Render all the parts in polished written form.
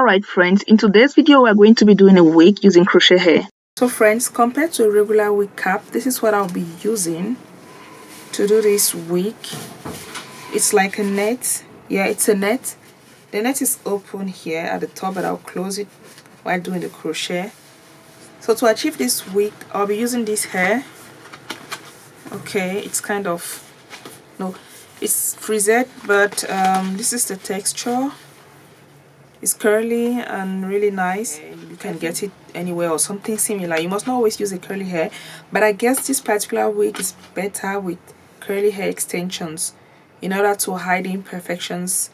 Alright friends, in today's video we are going to be doing a wig using crochet hair. So friends, compared to a regular wig cap, this is what I'll be using to do this wig. It's like a net. Yeah, it's a net. The net is open here at the top, but I'll close it while doing the crochet. So to achieve this wig, I'll be using this hair. Okay, it's kind of, no, it's frizzed, but this is the texture. It's curly and really nice. You can get it anywhere or something similar. You must not always use a curly hair, but I guess this particular wig is better with curly hair extensions in order to hide the imperfections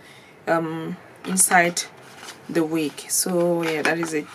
inside the wig. So yeah, that is it.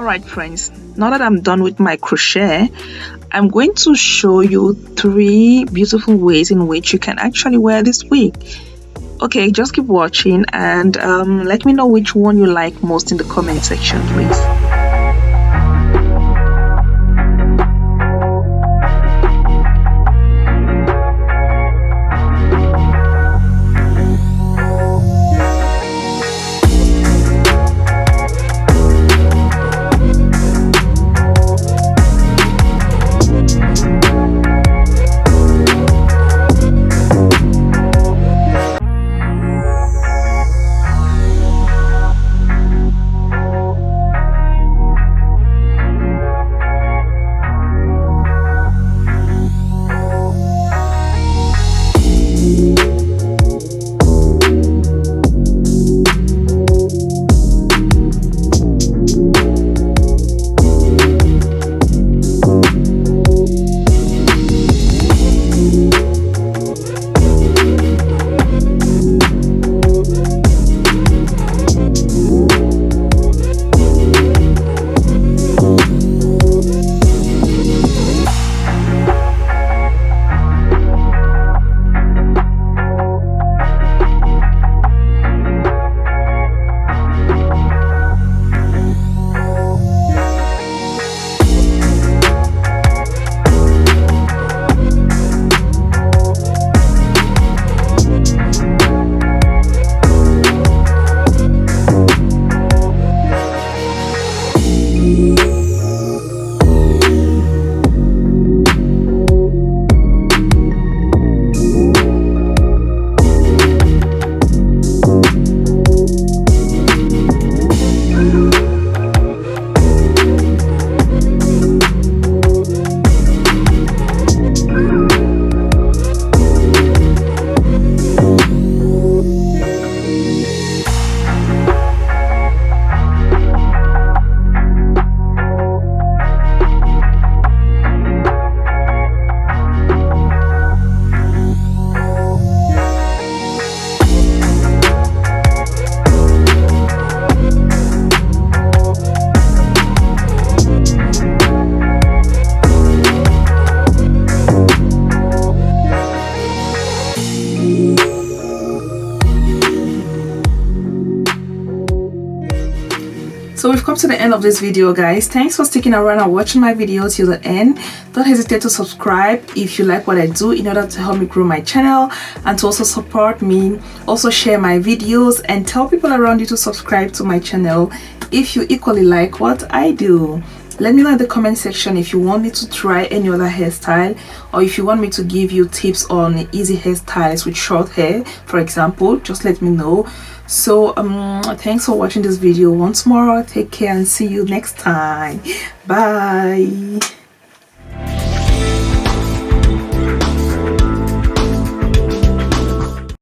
Alright friends, now that I'm done with my crochet, I'm going to show you 3 beautiful ways in which you can actually wear this wig. Okay, just keep watching and let me know which one you like most in the comment section, please. So we've come to the end of this video, guys. Thanks for sticking around and watching my video till the end. Don't hesitate to subscribe if you like what I do in order to help me grow my channel and to also support me. Also share my videos and tell people around you to subscribe to my channel if you equally like what I do. Let me know in the comment section if you want me to try any other hairstyle, or if you want me to give you tips on easy hairstyles with short hair, for example. Just let me know. So thanks for watching this video once more. Take care and see you next time. Bye.